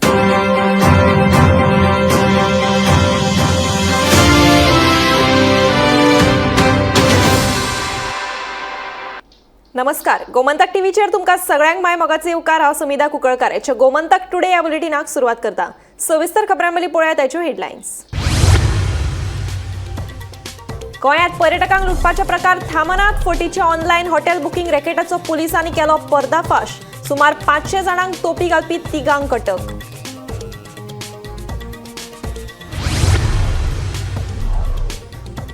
नमस्कार, गोमंतक टीव्हीचेर तुमकां सगळ्यांक माय मोगाचे उपकार। हांव सुमिता कुकळकार। हेचे गोमंतक टुडे ह्या बुलेटिनाक सुरवात करता। सविस्तर खबरांमली पळयात त्याच्यो हेडलायन्स। गोंयांत पर्यटकांक लुटपाचे प्रकार थांबनात। फटीच्या ऑनलायन हॉटेल बुकिंग रॅकेटाचो पुलिसांनी केलो पर्दाफाश। सुमार 500 जाणांक तोपी घालपी तिगांक अटक।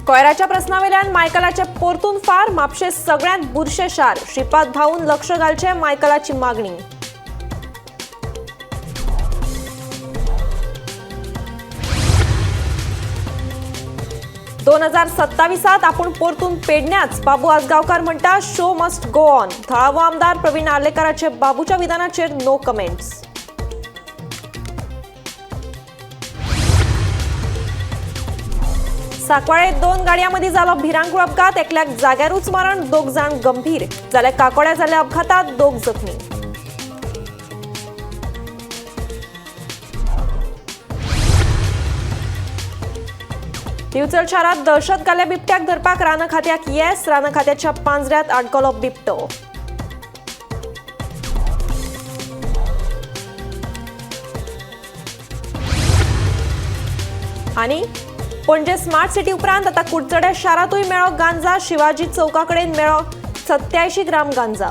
कोयराच्या प्रस्नावेल्यान मायकलाचे परतून फार। म्हापशे सगळ्यांत बुरशे शार। श्रीपाद भाऊन लक्ष घालचे मायकलाची मागणी। दोन 2027 आपूण परतून पेडण्याच। बाबू आसगांवकार म्हणटा शो मस्ट गो ऑन। थळावो आमदार प्रवीण आर्लेकराचे बाबूच्या विधानाचेर नो कमेंट्स। साकवाळेत 2 गाडयांमदी जालो भिरांकूळ अपघात। एकल्याक जाग्यारूच मरण, 2 जाण गंभीर। जाल्यार काकोड्या जाल्ल्या अपघातात 2 जखमी। दिवचल शारात दहशत घाल्ल्या बिबट्याक धरपाक रान खात्याक येस। रान खात्याच्या पांजऱ्यात आडकलो बिबटो। आणि पणजे स्मार्ट सिटी उपरांत आता कुडचड्या शारातूय मेळो गांजा। शिवाजी चौका कडेन मेळो 87 ग्राम गांजा।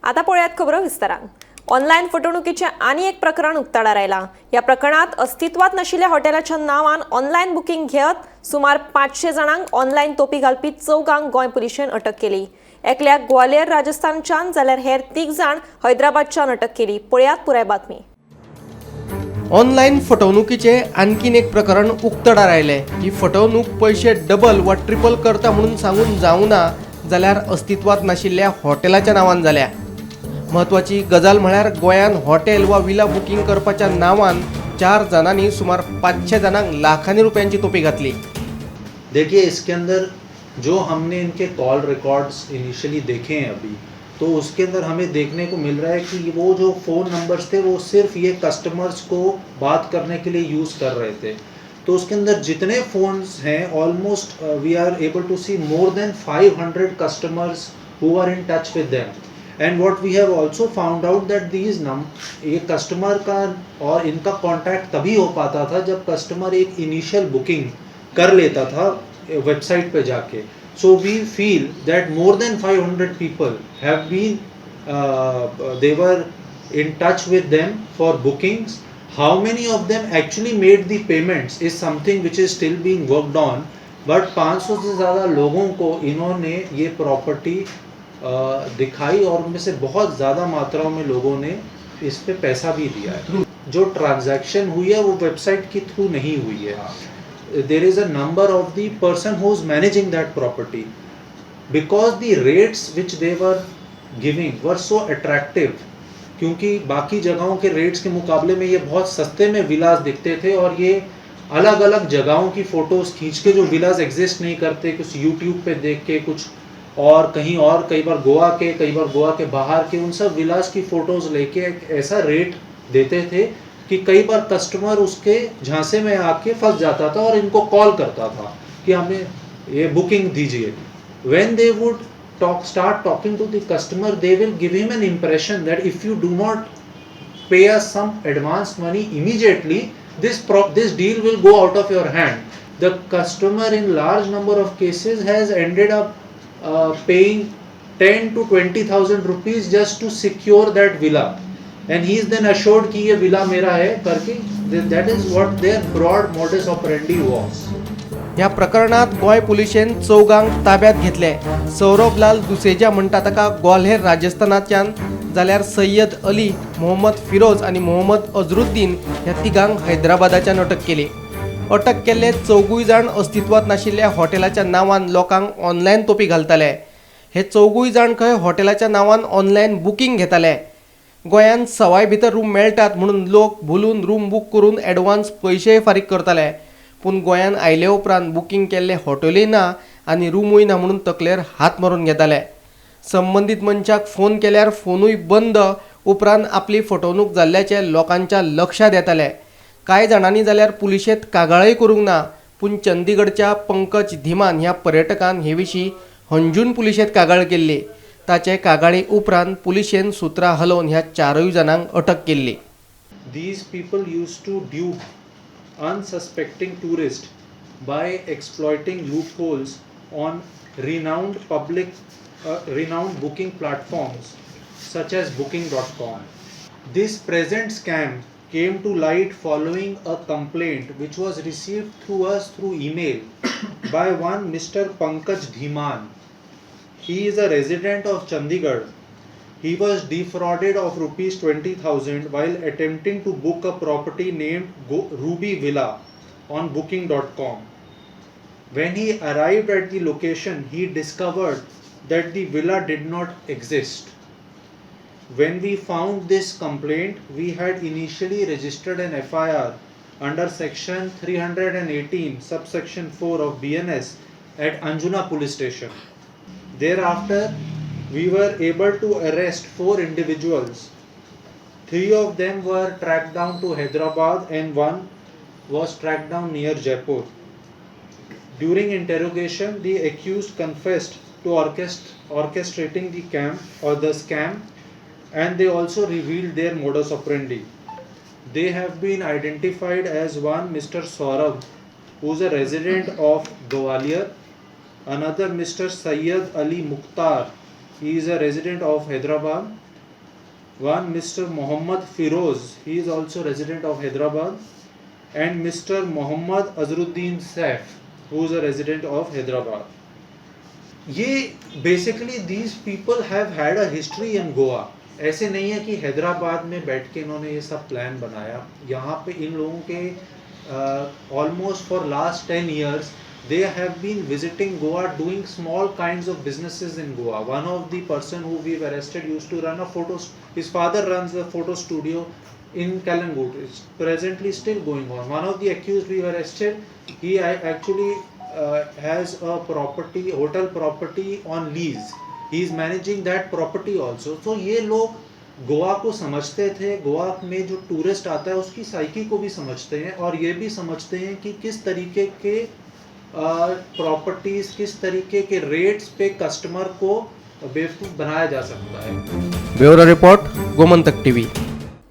आता पळयात खबरो विस्तारान। ऑनलायन फटवणुकीचे आनी एक प्रकरण उक्ताडार आयला। या प्रकरणात अस्तित्वात नाशिल्ल्या हॉटेलाच्या नावान ऑनलायन बुकिंग घेत सुमार 500 जाणांक ऑनलायन तोपी घालपी 4 गोंय पुलिशेन अटक केली। एकल्याक ग्वालियर राजस्थानच्यान जाल्यार हेर 3 जाण हैदराबादच्यान अटक केली। पळयात पुराय बातमी। ऑनलायन फटवणुकीचे आणखीन एक प्रकरण उक्ताडार आयले। ही फटवणूक पैसे डबल वा ट्रिपल करता म्हणून सांगून जावना जाल्यार अस्तित्वात नाशिल्ल्या हॉटेलाच्या नावान जाल्या। महत्वाची गजाल म्हळ्यार गोंयान हॉटेल वा विला बुकिंग करपाच्या नावान 4 जणांनी सुमार 500 जणांक लाखांनी रुपयांची तोपी घातली। देखिए, इसके अंदर जो हमने इनके कॉल रिकॉर्ड्स इनिशियली देखे हैं अभी, तो उसके अंदर हमें देखने को मिल रहा है कि वो जो फ़ोन नंबर्स थे वो सिर्फ ये कस्टमर्स को बात करने के लिए यूज़ कर रहे थे। तो उसके अंदर जितने फ़ोन्स हैं almost we are able to see more than 500 customers who are in touch with them. And what we have also found out that ये कस्टमर का और इनका कॉन्टैक्ट तभी हो पाता था जब कस्टमर एक इनिशियल बुकिंग कर लेता था वेबसाइट पे जाके। So we feel that more than 500 people have been they were in touch with them for bookings. How many of them actually made the payments is something which is still being worked on, but 500 से ज़्यादा लोगों को इन्होंने ये property दिखाई और उनमें से बहुत ज़्यादा मात्राओं में लोगों ने इस पे पैसा भी दिया है। जो ट्रांजैक्शन हुई है वो वेबसाइट के थ्रू नहीं हुई है। There is a number of the person who is managing that property, because the rates which they were giving were so attractive, क्योंकि बाकी जगहों के रेट्स के मुकाबले में ये बहुत सस्ते में विलास दिखते थे और ये अलग अलग जगहों की फ़ोटोज़ खींच के जो विलास एग्जिस्ट नहीं करते, कुछ यूट्यूब पे देख के, कुछ और कहीं और, कई बार गोवा के, कई बार गोवा के बाहर के, उन सब विलास की फ़ोटोज़ लेके एक ऐसा रेट देते थे कि कई बार कस्टमर उसके झांसे में आके फंस जाता था और इनको कॉल करता था कि हमें ये बुकिंग दीजिए। When they would start talking to the customer, they will give him an impression that if you do not pay us some advance money immediately, this deal will go out of your hand. The customer in large number of cases has ended up paying 10 to 20,000 rupees just to secure that villa. And he is then assured कि ये villa मेरा है करके। That is what their broad modus operandi was. या प्रकरणात गोंय पुलिशेन 4 ताब्यात घेतले। सौरभ लाल दुसेजा म्हणटा ताका ग्वाल्हेर राजस्थानाच्यान, जाल्यार सय्यद अली, मोहम्मद फिरोज आणि मोहम्मद अजरुद्दीन ह्या 3 हैदराबादाच्यान अटक केली। अटक केल्ले 4 जाण अस्तित्वात नाशिल्ल्या हॉटेलाच्या नावान लोकांक ऑनलायन तोपी घालताले। हे 4 जाण खंय हॉटेलाच्या नावान ऑनलायन बुकिंग घेताले। गोंयांत सवाय भितर रूम मेळटात म्हणून लोक भुलून रूम बूक करून एडवान्स पयशेय फारीक करताले, पूण गोंयांत आयले उपरांत बुकिंग केल्ले हॉटेलूय ना आनी रूमूय ना म्हणून तकलेर हात मारून घेताले. संबंदीत मनशाक फोन केल्यार फोनूय बंद. उपरांत आपली फटवणूक जाल्ल्याचे लोकांच्या लक्षात येताले. कांय जाणांनी जाल्यार पुलिशेंत कागाळय करूंक ना, पूण चंदीगडच्या पंकज धीमान ह्या पर्यटकान हे विशीं हंजून पुलिशेंत कागाळ केल्ली. ताचे कागाळी उपरांत पुलिशेन सुत्रां हलोवन ह्या 4 जाणांक अटक केल्ली. These people used to dupe unsuspecting tourists by exploiting loopholes on renowned booking platforms such as booking.com. This present scam came to light following a complaint which was received through us through email by one Mr. Pankaj Dhiman. He is a resident of Chandigarh. He was defrauded of rupees 20,000 while attempting to book a property named Ruby Villa on booking.com. When he arrived at the location, he discovered that the villa did not exist. When we found this complaint, we had initially registered an FIR under section 318 subsection 4 of BNS at Anjuna police station. Thereafter, we were able to arrest 4 individuals. 3 of them were tracked down to Hyderabad and 1 was tracked down near Jaipur. During interrogation, the accused confessed to orchestrating the scam, and they also revealed their modus operandi. They have been identified as one Mr. Saurabh, who is a resident of Gwalior, another Mr. Sayyid Ali Mukhtar, he is a resident of Hyderabad, one Mr. Mohammad Firoz, he is also resident of Hyderabad, and Mr. Mohammad Azruddin Saif, who is a resident of Hyderabad. ये basically these people have had a history in Goa. ऐसे नहीं है कि हैदराबाद में बैठ के इन्होंने ये सब plan बनाया. यहाँ पे इन लोगों के almost for last 10 years they have been visiting Goa, doing small kinds of businesses in Goa. One of the person who we've arrested used to run a his father runs a photo studio in Kalangut. It's presently still going on. One of the accused we've arrested, he actually has a hotel property on lease. He is managing that property also. So ये लोग गोवा को समझते थे, गोवा में जो tourist आता है उसकी साइकी को भी समझते हैं, और ये भी समझते हैं कि किस तरीके के प्रॉपर्टीज, किस तरीके के रेट्स पे कस्टमर को बेवकूफ बनाया जा सकता है. Bureau report, Gomantak TV.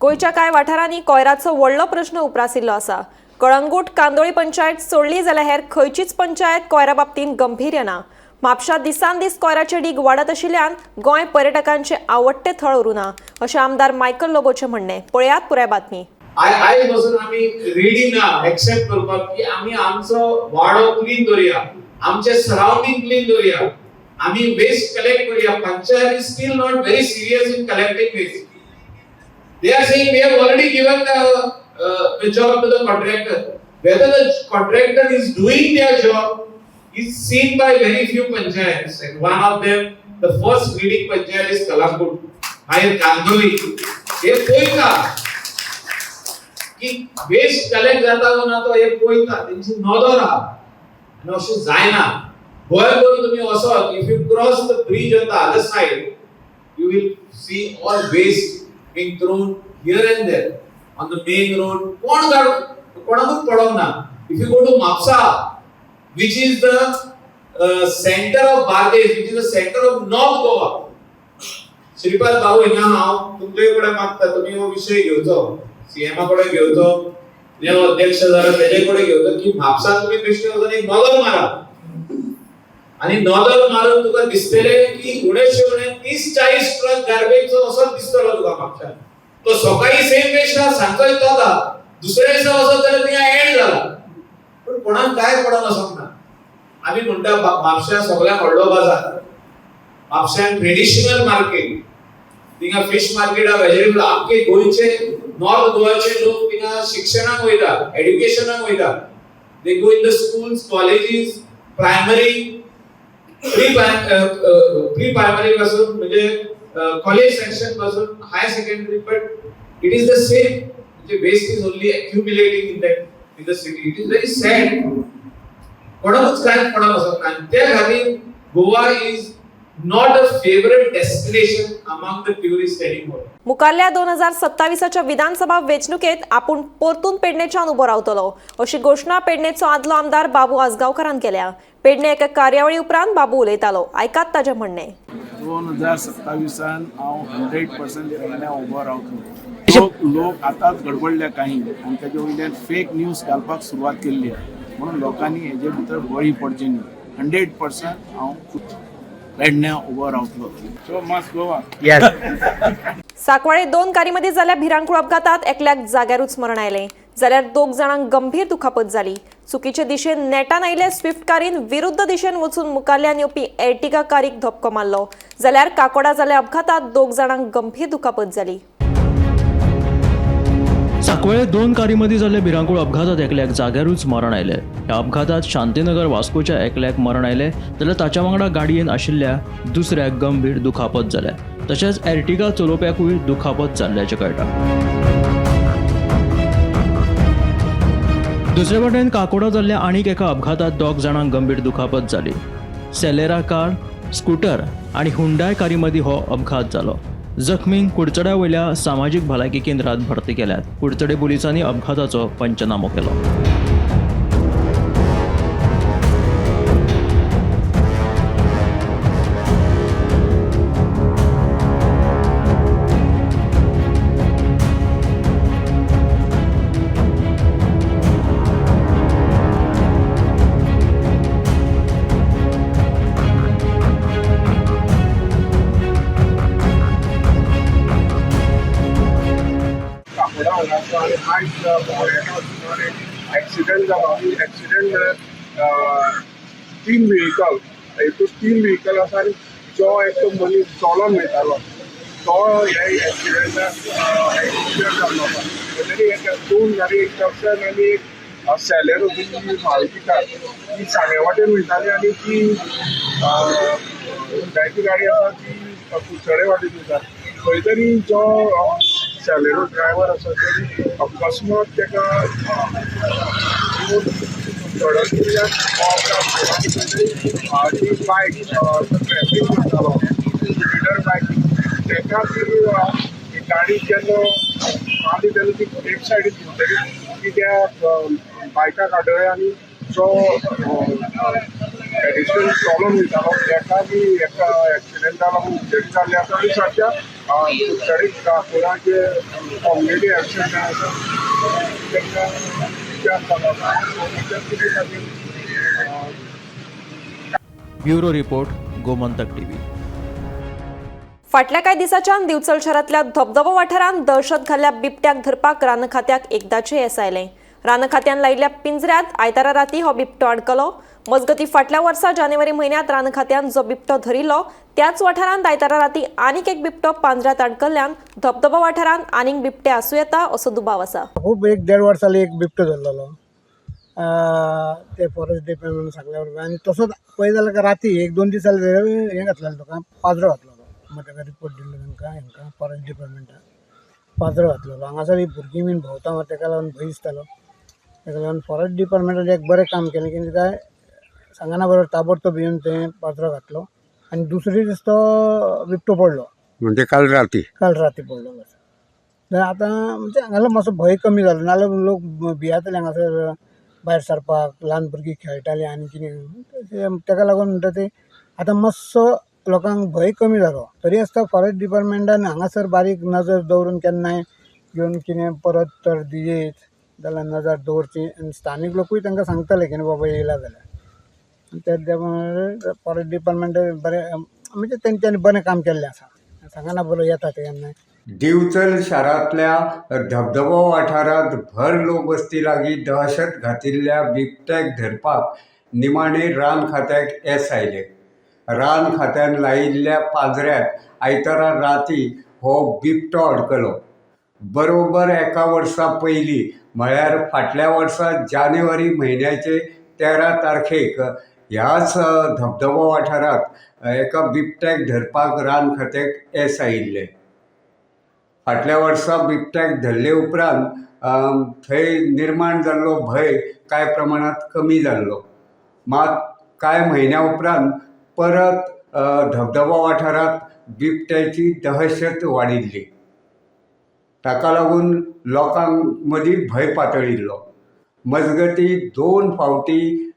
गोंयच्या कांय वाठारांनी कोयराचो व्हडलो प्रश्न उप्रासिल्लो आसा. कळंगूट कांदोळी पंचायत सोडली जाल्यार हेर खंयचीच पंचायत कोयरा बाबतींत गंभीर येना. म्हापशां दिसान दीस कोयराचे डीग वाडत आशिल्ल्यान गोंय पर्यटकांचे आवडटे थळ उरूं ना, अशें आमदार मायकल लोबोचें म्हणणें. पळयात पुराय बातमी. आयज पासून आमी रेडी ना एक्सेप्ट करपाक की आमी आमचो वाडो क्लीन दवरया, आमचे सराउंडिंग क्लीन दवरया, आमी वेस्ट कलेक्ट करया. Panchayat is still not very serious in collecting waste. They are saying we have already given the job to the contractor. Whether the contractor is doing their job is seen by very few panchayats, and one of them, the first leading panchayat is Kalangut, higher Kandoli. ये पळयता की waste collect जाता ना तो हे पळयता, तेंची नदर आहा आनी अशें जायना. गोंयभर तुमी वचत, if you cross the bridge on the other side, you will see all waste being thrown here and there on the main road. कोणाकूच पडोवना. If you go to Mapsa, which is the center of Bardez, which is the center of North Goa. Shripad भाऊ हिंगा हांव तुमचे कडेन मागता, तुमी हो विशय घेवचो, सीएमा कडेन घेवचो, जो अध्यक्ष जाला तेजे कडेन घेवचो की म्हापसा तुमी बेश्टे वचून एक नदर मारा, आणि नदर मारून तुका दिसतले की उणेशे उणे 30-40 ट्रक गार्बेजचो असो दिसतलो तुका म्हापसा. तो सकाळी सेम वेस्ट आहा, सांजचो येतो आहा, दुसऱ्या दिसा वचत जाल्यार थिंगा एंड जाला. पण कोणाक काय पडना समजना. आमी म्हणटा म्हापसा सगळ्याक व्हडलो बाजार, म्हापशान ट्रेडिशनल मार्केट, थिंगा फिश मार्केट आहा, व्हेजिटेबल. आमचे गोंयचे नॉर्थ गोवाचे लोक थिंगा शिक्षणाक वयता, एड्युकेशनाक वयता. They go in the schools, colleges, primary, pre primary पासून म्हणजे कॉलेज सेक्शन पासून high secondary. But it is the same. The waste is only accumulating in the city. It is very sad. कोणाकूच कांय पडना वचप ना आनी त्या खातीर Goa is not a favourite destination among the tourist anymore. मुखारल्या 2027च्या विधानसभा वेंचणुकेत आपूण परतून पेडणेच्यान उबो रावतलो अशी घोषणा पेडणेचो आदलो आमदार बाबू आसगांवकारान केल्या. पेडणे एका कार्यावळी उपरांत बाबू उलयतालो. आयकात ताचें म्हणणें. 2027 हांव 100% पेडण्यां उबो रावतलो. लोक आतांच गडबडल्या काही आनी तेजे वयल्यान फेक न्यूज घालपाक सुरवात केल्ली आहे म्हणून लोकांनी हेजे भितर बळी पडचे न्ही. 100% हांव पेडण्यां उबो रावतलो. So must Goa. साकवाळे 2 कारमदी जाल्ल्या भिरांकूळ अपघातात एकल्याक जाग्यारूच मरण आयलें जाल्यार 2 जाणांक गंभीर दुखापत जाली. चुकीचे दिशेन नेटान आयिल्ले स्विफ्ट कारीन विरुद्ध दिशेन वचून मुखारल्यान येवपी एर्टिगा कारीक धपको मारलो जाल्यार काकोडा जाल्ल्या अपघातात 2 जाणांक गंभीर दुखापत जाली. साकवाळे 2 कारमदी जाल्ल्या भिरांकूळ अपघातात एकल्याक जाग्यारूच मरण आयलें. ह्या अपघातात शांतीनगर वास्कोच्या एकल्याक मरण आयलें जाल्यार ताच्या वांगडा गाडयेन आशिल्ल्या दुसऱ्याक गंभीर दुखापत जाल्या. तशेंच एर्टिगा चलोवप्याकूय दुखापत जाल्ल्याचें कळटा. दुसरे वटेन काकोडा जाल्ल्या आनीक एका अपघातात 2 जाणांक गंभीर दुखापत जाली. सेलेरा कार, स्कूटर आनी हुंडाय कारमदी हो अपघात जालो. जखमींक कुडचड्या वयल्या सामाजीक भलायकी केंद्रात भरती केल्यात. कुडचडे पुलिसांनी अपघाताचो पंचनामो केलो. एक्सिडेंट जालो. एक्सिडेंट तीन व्हेकल हितून 3 व्हेकल आसा आनी जो एकटो मनीस चलोन वयतालो तो ह्या एक्सिडेंटाक जाल्लो. तरी 2 गाडी, एक टक्सन आनी एक सेलेरो मारुती कार ती साडे वाटेन वयताली आनी ती जायती गाडी आसा ती कुडचडे वाटेन वयता. खंय तरी जो सेलेरो ड्रायव्हर आसा तरी अकस्मात तेका धडक दिल्यान ती बायक ट्रॅफिक जातालो स्पिडर बायक तेका ती गाडी जेन्ना आली तेन्ना ती एक सायडीन सुटली ती त्या बायकाक आडळ्ळी आनी जो पेडिस्ट्रियन चलोन वयतालो तेका बी एका एक्सिडेंटा लागून इंजरी जाल्ली आसा आनी सद्या कुडचडे काकोडा जे कॉम्युनिटी हेल्थ सेंटर आसा तेका विचार चालू आसा. Bureau report, Gomantak TV. फाटल्या कांय दिसांच्यान दिवचल शारांतल्या धबधबो वाठारांत दहशत घाल्ल्या बिबट्याक धरपाक रान खात्याक एकदाचें येस आयलें. रान खात्यान लायिल्ल्या पिंजऱ्यांत आयतारा राती हो बिबटो अडकलो. मजगतीं फाटल्या वर्सा जानेवारी म्हयन्यांत रान खात्यान जो बिबटो धरिल्लो त्याच वाठारांत आयतारा राती आनीक एक बिबटो पांजऱ्यांत अडकल्ल्यान धबधबो वाठारांत आनीक बिबटे आसूं येता असो दुबाव आसा. खूब 1-1.5 वर्स जाली एक बिबटो धरलेलो ते फॉरेस्ट डिपार्टमेंट सांगल्यावर आनी तसोच पळय जाल्यार राती 1-2 दीस जाले हें घातलेलो तुका पाजरो घातलेलो. म्हाका रिपोर्ट दिल्लो तांकां हांकां फॉरेस्ट डिपार्टमेंटान पाजरो घातलेलो. हांगासर ही भुरगीं बीन भोंवता ताका लागून भंय दिसतालो. ताका लागून फॉरेस्ट डिपार्टमेंटान एक बरें काम केलें की काय सांगना बरोबर ताबडतोब येवन तें पाजरो घातलो आनी दुसरे दीस तो बिबटो पडलो. म्हणजे काल राती पडलो बस. आतां म्हणजे हांगासर मातसो भंय कमी जालो नाल्यार लोक भियाताले हांगासर भायर सरपाक. ल्हान भुरगीं खेळटालीं आनी कितें ताका लागून म्हणटा ते आतां मातसो लोकांक भंय कमी जालो. तरी आसता फॉरेस्ट डिपार्टमेंटान हांगासर बारीक नजर दवरून केन्नाय घेवन कितें परत तर दियेत जाल्यार नजर दवरची आनी स्थानीक लोकूय तांकां सांगताले की बाबा येयला जाल्यार. त्या फॉरेस्ट डिपार्टमेंटान बरें म्हणजे तेंच्यांनी बरें काम केल्लें आसा. सांगना बरो येता ते केन्नाय. दिवचल शारांतल्या धबधबो वाठारांत भर लोकवस्ती लागीं दहशत घातिल्ल्या बिबट्याक धरपाक निमाणे रान खात्याक येस आयले. रान खात्यान लायिल्ल्या पाजऱ्यात आयतारा राती हो बिबटो अडकलो. बरोबर 1 वर्सा पयलीं म्हळ्यार फाटल्या वर्सा जानेवारी म्हयन्याचे 13 तारखेक ह्याच धबधबो वाठारांत एका बिबट्याक धरपाक रान खात्याक येस आयिल्ले. फाटल्या वर्सा बिबट्याक धरले उपरांत थंय निर्माण जाल्लो भंय कांय प्रमाणांत कमी जाल्लो. मात कांय म्हयन्या उपरांत परत धबधबो वाठारांत बिबट्याची दहशत वाडिल्ली. ताका लागून लोकांक मदीं भंय पातळिल्लो. मजगतीं 2 फावटी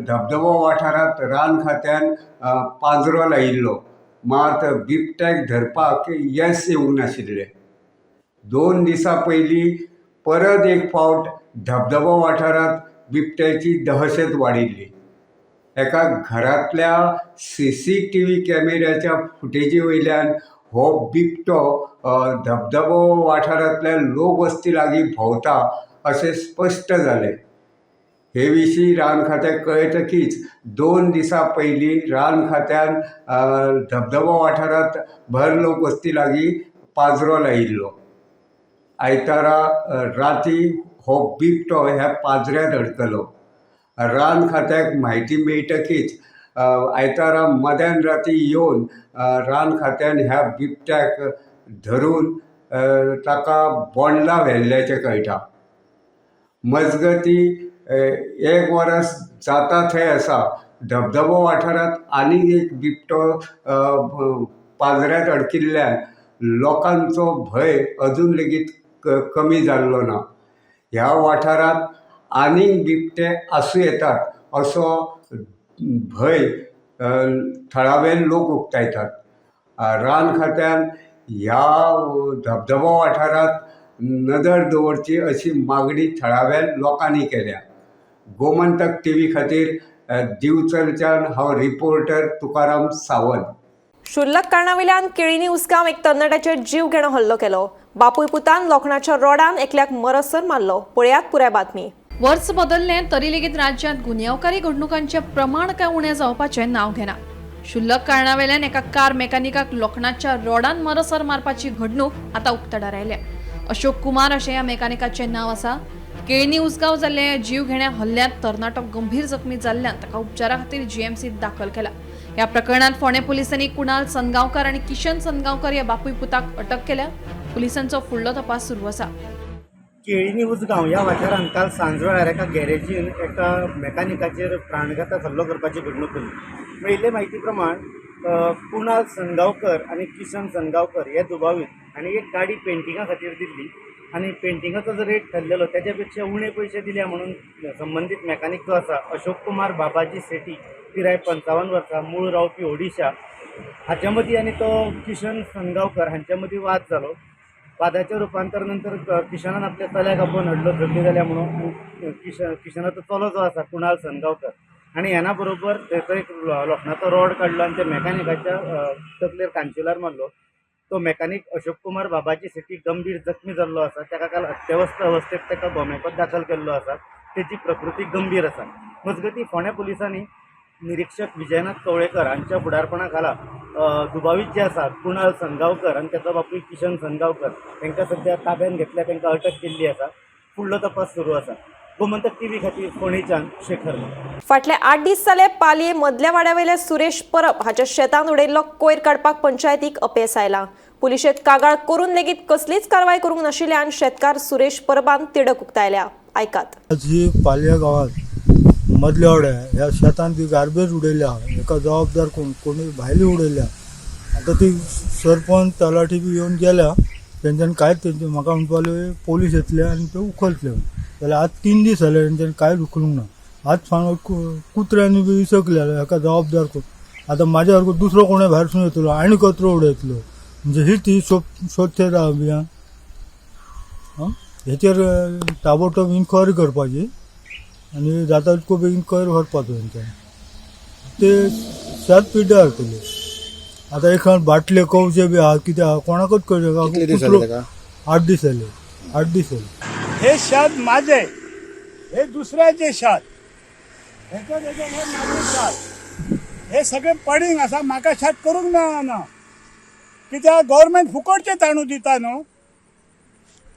धबधबो वाठारांत रान खात्यान पांजरो लायिल्लो, मात बिबट्याक धरपाक येस येवंक नाशिल्लें. 2 दिसां पयलीं परत एक फावट धबधबो वाठारांत बिबट्याची दहशत वाडिल्ली. एका घरांतल्या CCTV कॅमेऱ्याच्या फुटेजी वयल्यान हो बिबटो धबधबो वाठारांतल्या लोकवस्ती लागीं भोंवता अशें स्पश्ट जालें. हे विशीं रान खात्याक कळटकीच 2 दिसां पयलीं रान खात्यान धबधबो वाठारांत भर लोकवस्ती लागीं पांजरो लायिल्लो. आयतारा राती हो बिबटो ह्या पांजऱ्यांत अडकलो. रान खात्याक म्हायती मेळटकीच आयतारा मध्यान राती येवन रान खात्यान ह्या बिबट्याक धरून ताका बोंडला व्हेल्ल्याचें कळटा. मजगतीं 1 वरस जाता थंय आसा धबधबो वाठारांत आनीक एक बिबटो पांजऱ्यांत अडकिल्ल्यान लोकांचो भंय अजून लेगीत कमी जाल्लो ना. ह्या वाठारांत आनीक बिबटे आसूं येतात असो भंय थळावे लोक उक्तायतात. रान खात्यान ह्या धबधबो वाठारांत नदर दवरची अशी मागणी थळाव्या लोकांनी केल्या. गोमंतक TV खातीर दिवचलच्यान हांव रिपोर्टर तुकाराम सावंत. क्षुल्लक कारणावयल्यान केळिनी उसगांव एक तरणाट्याचेर जीव घेणो हल्लो केलो. बापूय पुतान लोखणाच्या रॉडान एकल्याक मरसर मारलो. पळयात पुराय बातमी. वर्स बदललें तरी लेगीत राज्यांत गुन्यांवकारी घडणुकांचें प्रमाण काय उणें जावपाचें नांव घेना. क्षुल्लक कारणावयल्यान एका कार मेकॅनिकाक लोखणाच्या रॉडान मरसर मारपाची घडणूक आतां उक्ताडार आयल्या. अशोक कुमार अशें ह्या मेकॅनिकाचें नांव आसा. केळिनी उसगांव जाल्ल्या जीव घेण्या हल्ल्यांत तरणाटो गंभीर जखमी जाल्ल्यान ताका उपचारा खातीर GMCत दाखल केला. ह्या प्रकरणात फोंडे पुलिसांनी कुणाल सनगांवकार आनी किशन सनगांवकार ह्या बापूय पुताक अटक केल्या. पुलिसांचो फुडलो तपास सुरू आसा. केळिनी उसगांव ह्या वाठारांत काल सांजवेळार एका गॅरेजीन एका मेकॅनिकाचेर प्राणघातक हल्लो करपाची घडणूक जाली. मेळिल्ले म्हायती प्रमाण कुणाल सनगांवकर आनी किशन सनगांवकर हे दुबावीत आनी एक गाडी पेंटिंगा खातीर दिल्ली आनी पेंटिंगाचो जो रेट ठरलेलो तेच्या पेक्षा उणे पयशे दिल्या म्हणून संबंदीत मेकॅनिक जो आसा अशोक कुमार बाबाजी सेठी, पिराय 55 वर्सां, मूळ रावपी ओडिशा, हाच्या मदीं आनी तो किशन सनगांवकर हांच्या मदीं वाद जालो. वादाच्या रुपांतर नंतर किशनान आपल्या चल्याक आपोवन हडलो झगडी जाल्या म्हणून किशनाचो चलो जो आसा कुणाल सनगांवकर आनी ह्याना बरोबर थंय एक लोखणाचो रॉड काडलो आनी त्या मेकॅनिकाच्या तकलेर कांचिलार मारलो. तो मेकॅनिक अशोक कुमार बाबाजी सेठी गंभीर जखमी जाल्लो आसा. ताका काल अत्यवस्थ अवस्थेत ताका गोमेकात दाखल केल्लो आसा. तेची प्रकृती गंभीर आसा. मजगतीं फोंड्या पुलिसांनी निरीक्षक विजयनाथ कवळेकर हांच्या फुडारपणा खाला दुबावीत जे आसा कुणाल सनगांवकर आनी ताचो बापूय किशन सनगांवकर तांकां सध्या ताब्यात घेतल्या. तांकां अटक केल्ली आसा. फुडलो तपास सुरू आसा. गोमंतक TV खातीर फोंडेच्यान शेखर. फाटले 8 दीस जाले पालये मदल्या वाड्यावयले सुरेश परब हाच्या शेतांत उडयल्लो कोयर काडपाक पंचायतीक अपेस आयला. पुलिशेंत कागाळ करून लेगीत कसलीच कारवाय करूंक नाशिल्ल्यान शेतकार सुरेश परबान तिडक उक्तायल्या. आयकात. जी पालया गांवांत मदल्या वाड्या ह्या शेतांत ती गार्बेज उडयल्या. एका जबाबदार कोणी भायली उडयल्या. आतां ती सरपंच तलाठी बी येवन गेल्या. तेंच्यांनी कांयच म्हाका म्हणपाले पोलीस येतले आनी ते उखलतले जाल्यार आज 3 दीस जाले तेंच्यांनी कांयच उखलूंक ना. आज फावट कुत्र्यांनी बी विसकले हेका जबाबदार कोण. आतां म्हाज्या सारको दुसरो कोणें भायरसून येतलो आनी कचरो उडयतलो म्हणजे ही ती स्वच्छता अभियान. हेचेर ताबडतोब इन्क्वायरी करपाची आनी जाता तितको बेगीन कोयर व्हरपाचो तेंच्यांनी. ते शेत पिड्ड्यार जातले. आतां एखाद बाटले कवचे बी आहा कितें आहा कोणाकच कळना. 8 दीस जाले. 8 दीस जाले. हे शेत माझे, हे दुसऱ्याचे शेत, माझे शेत, हे सगळे पडींग आसा. म्हाका शेत करूंक मेळना कित्याक गव्हर्मेंट फुकटचे तांदूळ दिता न्हू.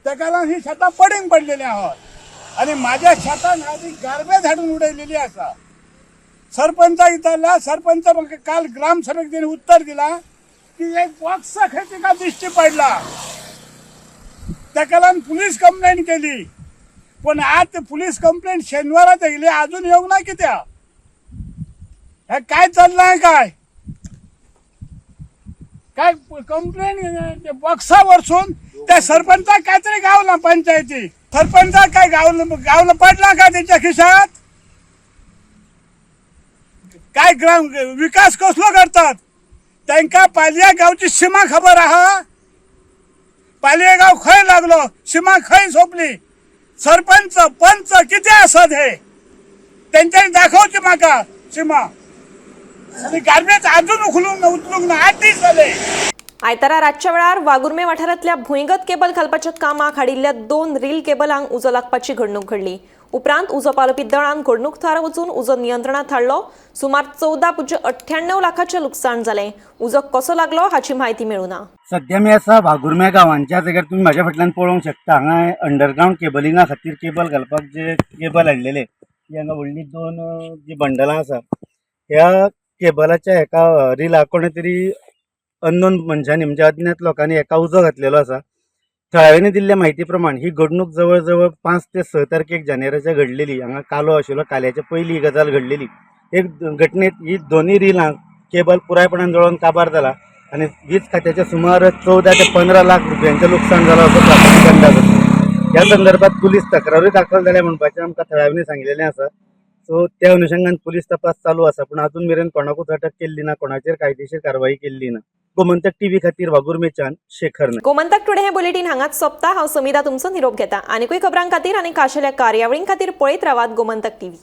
तेका लागून ही शेतां पडींग पडलेली आहात आनी म्हाज्या शेतान आदी गार्बेज हाडून उडयलेली आसा. सरपंचाक विचारला. सरपंच म्हाका काल ग्रामसभेक तेणी उत्तर दिला की एक बॉक्स खंय तिका दिश्टी पडला. ताका लागून पुलीस कंप्लेंट केली. पण आज पुलीस कंप्लेंट शेनवारात येयली अजून येवंक ना. कित्याक हे काय चाललंय काय काय कंप्लेंट बॉक्सा वरसून त्या सरपंचा काहीतरी गावला पंचायती सरपंचा काय गावला पडला का त्यांच्या खिशात काय ग्राम विकास कसलो करतात त्यांका पालिया गावची सीमा खबर आहा पालिया गाव खंय लागलो सीमा खंय सोपली सरपंच पंच किती असत हे त्यांच्यानी दाखवची माका सीमा आणि गार्बेज अजून उचलूंक ना 8 दीस झाले आयतारा रातच्या वेळार वागुर्मे वाठारांतल्या भुंयगत केबल घालपाच्या कामाक हाडिल्ल्या 2 रील केबलांक उजो लागपाची घडणूक घडली. उपरांत उजो पालोवपी दळान घडणूक थळार वचून उजो नियंत्रणात हाडलो. सुमार 14.98 लाखांचें लुकसाण जालें. उजो कसो लागलो हाची म्हायती मेळुना. सध्या मी आसा वागुर्म्या गांवांच्या जाग्यार तुम्ही म्हाज्या फाटल्यान पळोवंक शकता. हांगा अंडरग्रावंड केबलिंगा खातीर केबल घालपाक जे केबल हाडलेले ती हांगा व्हडली 2 जी बंडलां आसा ह्या केबलाच्या एका रिला कोणे तरी अननोन मनशांनी म्हणजे अज्ञात लोकांनी एका उजो घातलेलो आसा. थळाव्यांनी दिल्ल्या म्हायती प्रमाण ही घडणूक जवळ जवळ 5 ते 6 तारखेक जानेवारीच्या घडलेली. हांगा कालो आशिल्लो काल्याच्या पयली ही गजाल घडलेली. एक घटनेत ही दोन्ही रिलां केबल पुरायपणान जळोवन काबार जाला आणि वीज खात्याच्या सुमार 14 ते 15 लाख रुपयांचें लुकसाण जालां असो प्राथमीक अंदाज आसा. ह्या संदर्भात पुलीस तक्रारूय दाखल जाल्या म्हणपाचें आमकां थळाव्यांनी सांगिल्लें आसा. सो त्या अनुषंगान पुलीस तपास चालू आसा पूण अजून मेरेन कोणाकूच अटक केल्ली ना, कोणाचेर कायदेशीर कारवाई केल्ली ना. गोमंतक टीव्ही खातीर वागुर्मेच्यान शेखर नायक. गोमंतक टुडे हे बुलेटिन हांगाच सोंपता. हांव समिता तुमचो निरोप घेता. आनीकूय खबरां खातीर आनी खाशेल्या कार्यावळीं खातीर पळयत रावात गोमंतक टीव्ही.